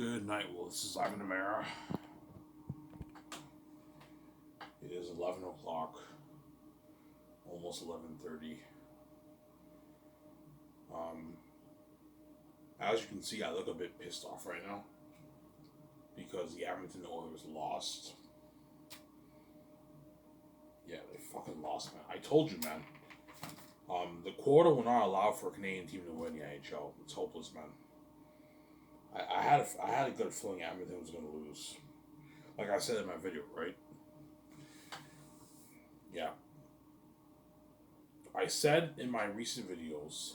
Good night, Well, this is Ivan Amara. It is 11 o'clock, almost 11:30. Um, as you can see, I look a bit pissed off right now because the Edmonton Oilers lost. Yeah, they fucking lost, man. I told you, man. The quota will not allow for a Canadian team to win the NHL. It's hopeless, man. I had a good feeling Edmonton was going to lose. Like I said in my video, right? Yeah. I said in my recent videos,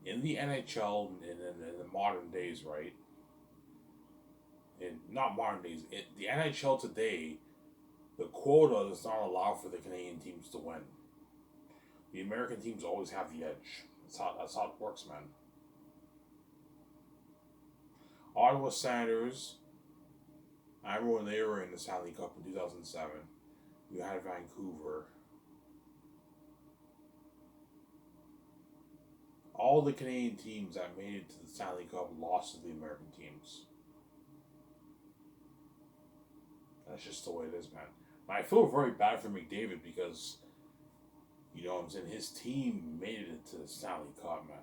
in the NHL in the modern days, right? In not modern days, the NHL today, the quota does not allow for the Canadian teams to win. The American teams always have the edge. That's how it works, man. Ottawa Senators, I remember when they were in the Stanley Cup in 2007. You had Vancouver. All the Canadian teams that made it to the Stanley Cup lost to the American teams. That's just the way it is, man. And I feel very bad for McDavid because, you know what I'm saying, his team made it to the Stanley Cup, man.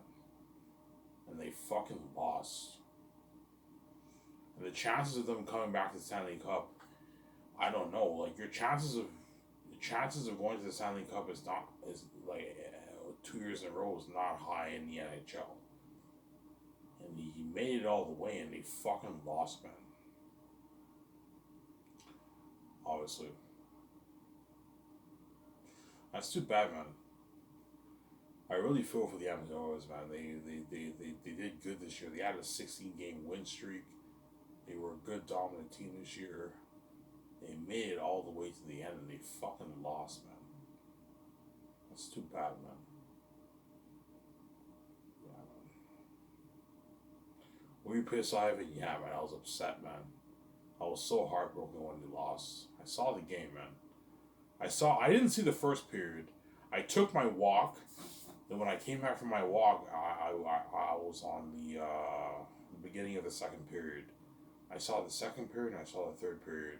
And they fucking lost. And the chances of them coming back to the Stanley Cup, I don't know. Like, the chances of going to the Stanley Cup is 2 years in a row is not high in the NHL. And he made it all the way and they fucking lost, man. Obviously. That's too bad, man. I really feel for the Edmonton Oilers, man. They did good this year. They had a 16-game win streak. They were a good dominant team this year. They made it all the way to the end and they fucking lost, man. That's too bad, man. Yeah, man. Were you pissed, Ivan? Yeah, man. I was upset, man. I was so heartbroken when they lost. I saw the game, man. I didn't see the first period. I took my walk. And when I came back from my walk, I was on the beginning of the second period. I saw the second period and I saw the third period.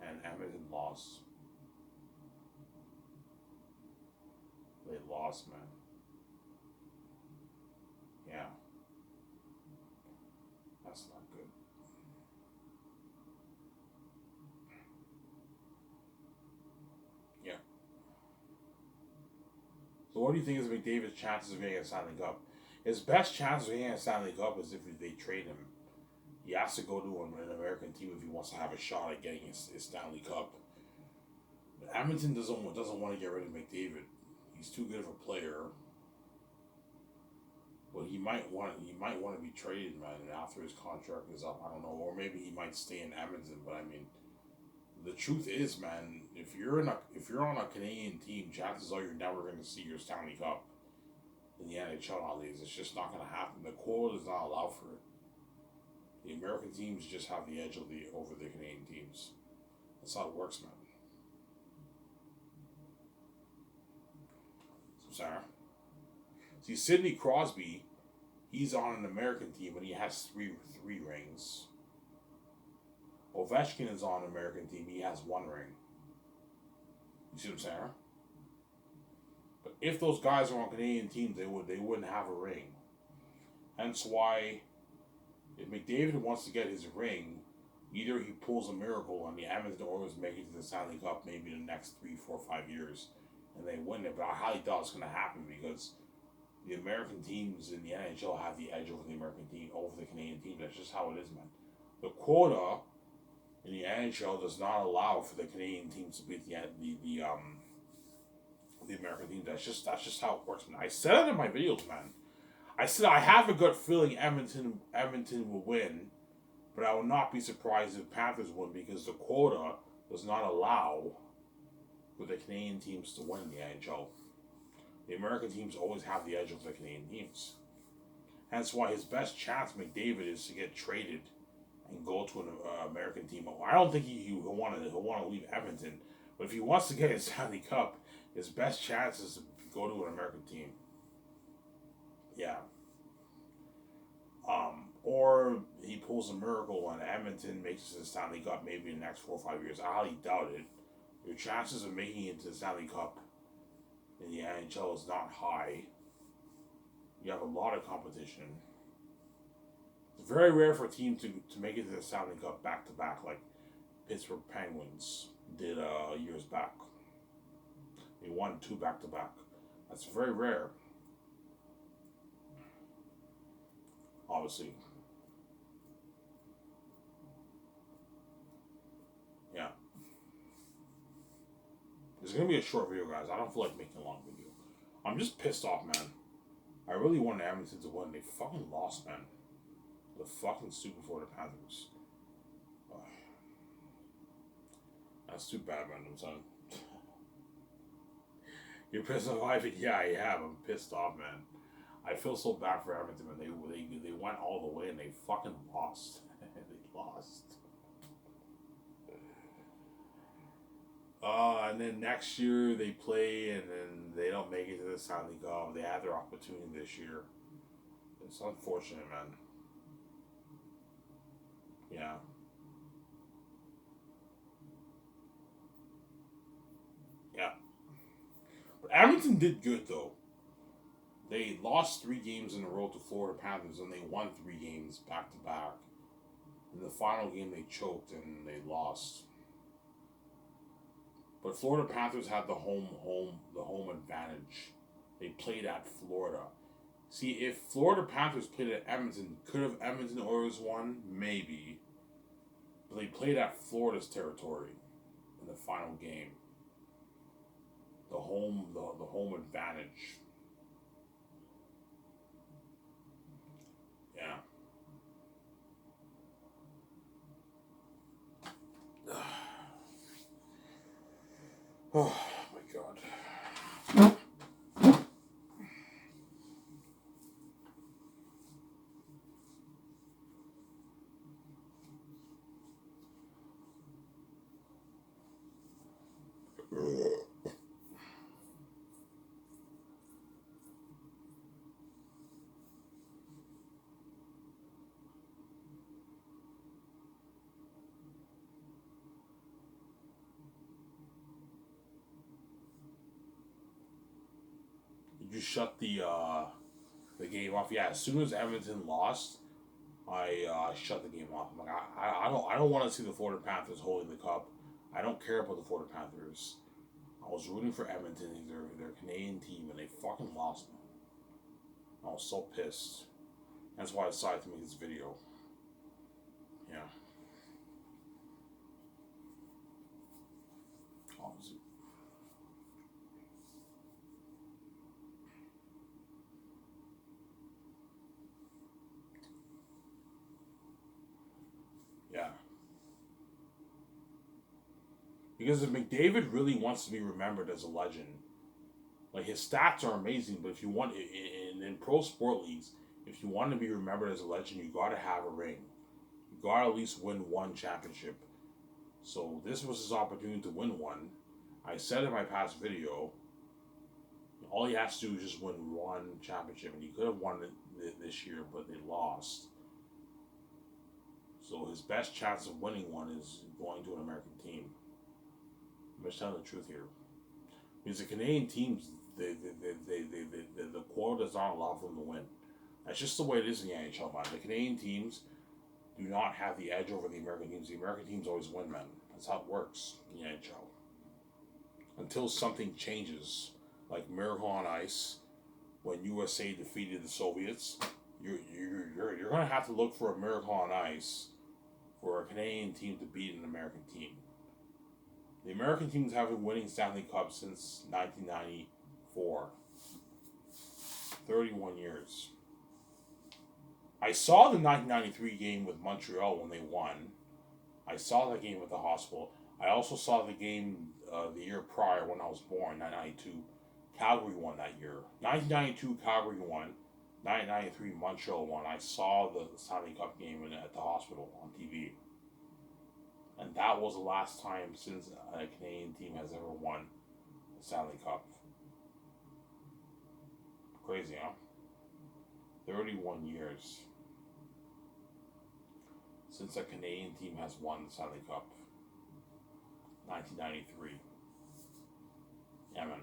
And Edmonton lost. They lost, man. Yeah. That's not good. Yeah. So what do you think is McDavid's chances of getting a Stanley Cup? His best chance of getting a Stanley Cup is if they trade him. He has to go to an American team if he wants to have a shot at getting his Stanley Cup. But Edmonton doesn't want to get rid of McDavid. He's too good of a player. But he might want to be traded, man, after his contract is up. I don't know, or maybe he might stay in Edmonton. But I mean, the truth is, man, if you're on a Canadian team, chances are you're never going to see your Stanley Cup in the NHL nowadays. It's just not going to happen. The quota does not allow for it. The American teams just have the edge over the Canadian teams. That's how it works, man. So, Sarah. See, Sidney Crosby, he's on an American team and he has three rings. Ovechkin is on an American team. He has one ring. You see what I'm saying? But if those guys were on Canadian teams, they wouldn't have a ring. Hence why, if McDavid wants to get his ring, either he pulls a miracle and the Edmonton Oilers make it to the Stanley Cup maybe in the next 3, 4, 5 years, and they win it. But I highly doubt it's going to happen because the American teams in the NHL have the edge over the Canadian team. That's just how it is, man. The quota in the NHL does not allow for the Canadian teams to beat the American team. That's just how it works, man. I said it in my videos, man. I said I have a gut feeling Edmonton will win, but I will not be surprised if Panthers win because the quota does not allow for the Canadian teams to win the NHL. The American teams always have the edge over the Canadian teams. Hence why his best chance, McDavid, is to get traded and go to an American team. I don't think he'll want to leave Edmonton, but if he wants to get his Stanley Cup, his best chance is to go to an American team. Yeah. or he pulls a miracle and Edmonton makes it to the Stanley Cup maybe in the next 4 or 5 years. I highly doubt it. Your chances of making it to the Stanley Cup in the NHL is not high. You have a lot of competition. It's very rare for a team to make it to the Stanley Cup back to back like Pittsburgh Penguins did years back. They won 2 back to back. That's very rare. Obviously. Yeah. It's going to be a short video, guys. I don't feel like making a long video. I'm just pissed off, man. I really wanted Edmonton to win. They fucking lost, man. The fucking stupid Florida Panthers. Ugh. That's too bad, man. I'm saying. You're pissed off, Ivan? Yeah, I have. I'm pissed off, man. I feel so bad for Edmonton, man. They went all the way and they fucking lost. They lost. And then next year they play and then they don't make it to the Stanley Cup. They had their opportunity this year. It's unfortunate, man. Yeah. Yeah. But Edmonton did good, though. They lost 3 games in a row to Florida Panthers and they won 3 games back to back. In the final game they choked and they lost. But Florida Panthers had the home advantage. They played at Florida. See, if Florida Panthers played at Edmonton, could have Edmonton Oilers won? Maybe. But they played at Florida's territory in the final game. The home advantage. Yeah. Oh my God. Did you shut the game off? Yeah, as soon as Edmonton lost, I shut the game off. I'm like, I don't want to see the Florida Panthers holding the cup. I don't care about the Florida Panthers. I was rooting for Edmonton. They're a Canadian team, and they fucking lost me. I was so pissed. That's why I decided to make this video. Yeah. Obviously. Yeah. Because if McDavid really wants to be remembered as a legend, like his stats are amazing, but if you want in pro sport leagues, if you want to be remembered as a legend, you got to have a ring. You got to at least win one championship. So this was his opportunity to win one. I said in my past video, all he has to do is just win one championship, and he could have won it this year, but they lost. So his best chance of winning one is going to an American team. I'm just telling the truth here. Because the Canadian teams, the quota does not allow for them to win. That's just the way it is in the NHL, man. The Canadian teams do not have the edge over the American teams. The American teams always win, man. That's how it works in the NHL. Until something changes, like Miracle on Ice, when USA defeated the Soviets, you're gonna have to look for a Miracle on Ice for a Canadian team to beat an American team. The American teams have been winning Stanley Cup since 1994. 31 years. I saw the 1993 game with Montreal when they won. I saw that game at the hospital. I also saw the game the year prior when I was born, 1992. Calgary won that year. 1992, Calgary won. 1993, Montreal won. I saw the Stanley Cup game at the hospital on TV. And that was the last time since a Canadian team has ever won the Stanley Cup. Crazy, huh? 31 years. since a Canadian team has won the Stanley Cup. 1993. Yeah, man.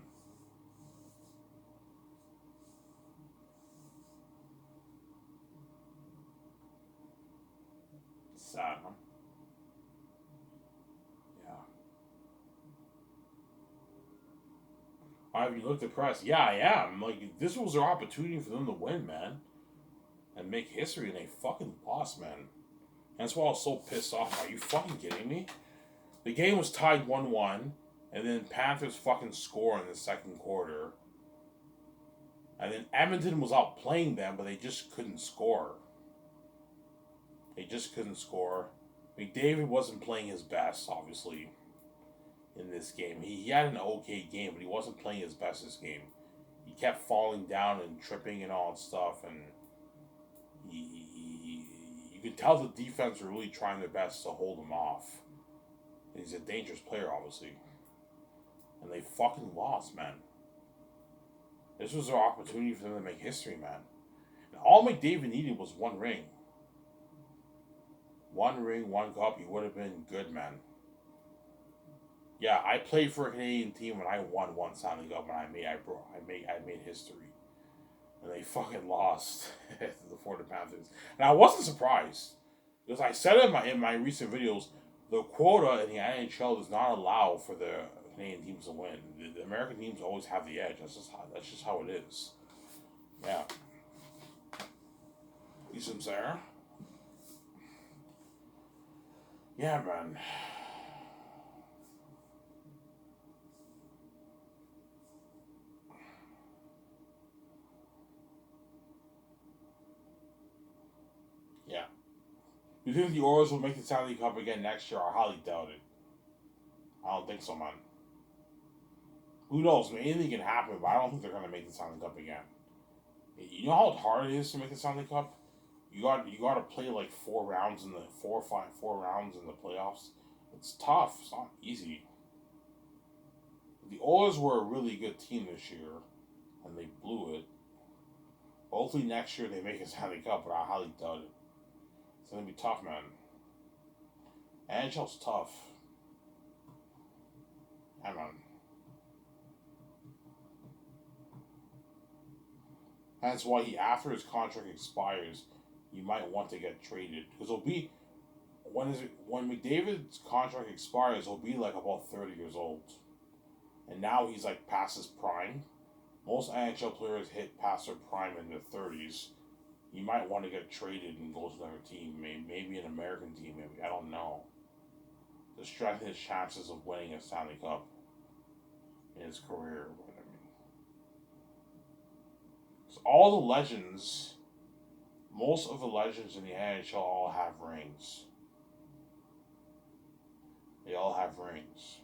Sad, huh? Yeah. You look depressed. Yeah, I am. Like, this was their opportunity for them to win, man. And make history, and they fucking lost, man. And that's why I was so pissed off. Are you fucking kidding me? The game was tied 1-1, and then Panthers fucking score in the second quarter. And then Edmonton was outplaying them, but they just couldn't score. They just couldn't score. McDavid wasn't playing his best, obviously, in this game. He had an okay game, but he wasn't playing his best this game. He kept falling down and tripping and all that stuff, and you could tell the defense were really trying their best to hold him off. And he's a dangerous player, obviously. And they fucking lost, man. This was their opportunity for them to make history, man. And all McDavid needed was one ring. One ring, one cup, he would have been good, man. Yeah, I played for a Canadian team when I won one Stanley Cup, and I made history. And they fucking lost for the Panthers. And I wasn't surprised. Because I said in my recent videos, the quota in the NHL does not allow for the Canadian teams to win. The American teams always have the edge. That's just how it is. Yeah. You see what I'm saying? Yeah, man. Yeah. You think the Oilers will make the Stanley Cup again next year? I highly doubt it. I don't think so, man. Who knows? I mean, anything can happen, but I don't think they're going to make the Stanley Cup again. You know how hard it is to make the Stanley Cup? You got to play like 4 rounds in the 4 rounds in the playoffs. It's tough. It's not easy. The Oilers were a really good team this year, and they blew it. Hopefully next year they make a Stanley Cup, but I highly doubt it. It's gonna be tough, man. NHL's tough. Yeah, man. That's why after his contract expires, you might want to get traded, because it'll be when McDavid's contract expires, he'll be like about 30 years old, and now he's like past his prime. Most NHL players hit past their prime in their 30s. You might want to get traded and go to another team, maybe an American team, maybe, I don't know, to strengthen his chances of winning a Stanley Cup in his career. What I mean, so all the legends, most of the legends in the NHL all have rings. They all have rings.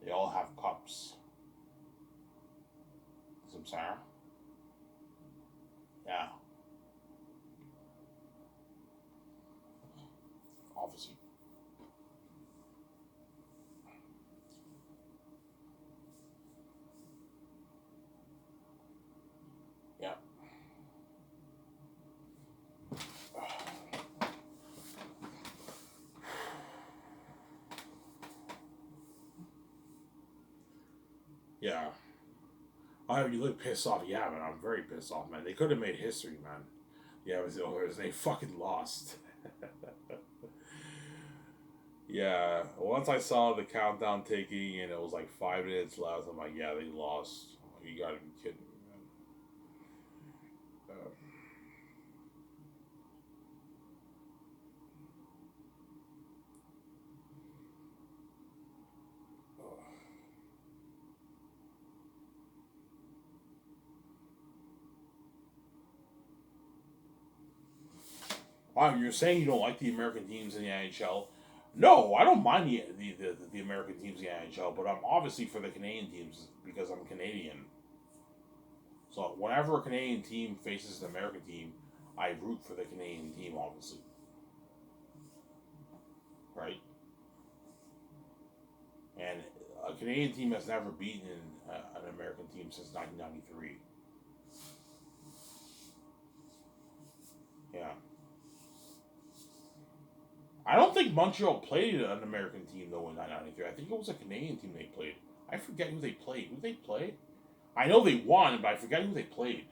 They all have cups. See what I'm saying? Yeah. Obviously. Yeah. Yeah. You look pissed off. Yeah, man, I'm very pissed off, man. They could have made history, man. Yeah, it was the Oilers. They fucking lost. Yeah, once I saw the countdown ticking and it was like 5 minutes left, I'm like, yeah, they lost. You gotta be kidding me, man. Wow, you're saying you don't like the American teams in the NHL? No, I don't mind the American teams in the NHL, but I'm obviously for the Canadian teams because I'm Canadian. So whenever a Canadian team faces an American team, I root for the Canadian team, obviously. Right? And a Canadian team has never beaten an American team since 1993. Yeah. I don't think Montreal played an American team though in 1993. I think it was a Canadian team they played. I forget who they played. Who did they play? I know they won, but I forget who they played.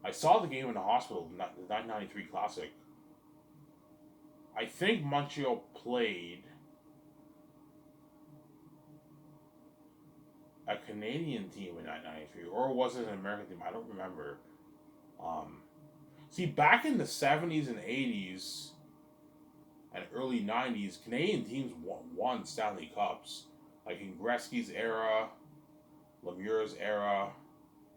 I saw the game in the hospital, the 1993 Classic. I think Montreal played a Canadian team in 1993, or was it an American team? I don't remember. See, back in the 70s and 80s and early 90s, Canadian teams won Stanley Cups. Like in Gretzky's era, Lemieux's era,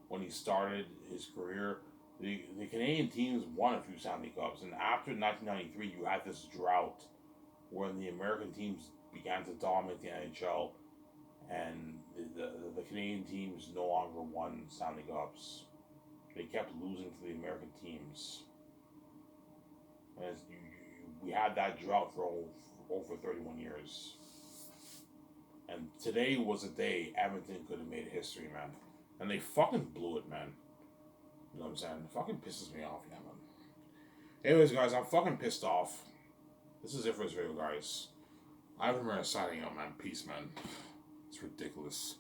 when he started his career, the Canadian teams won a few Stanley Cups. And after 1993, you had this drought when the American teams began to dominate the NHL, and the Canadian teams no longer won Stanley Cups. They kept losing to the American teams. And we had that drought for over 31 years. And today was a day Edmonton could have made history, man. And they fucking blew it, man. You know what I'm saying? It fucking pisses me off, yeah, man. Anyways, guys, I'm fucking pissed off. This is it for this video, guys. I haven't been signing out, man. Peace, man. It's ridiculous.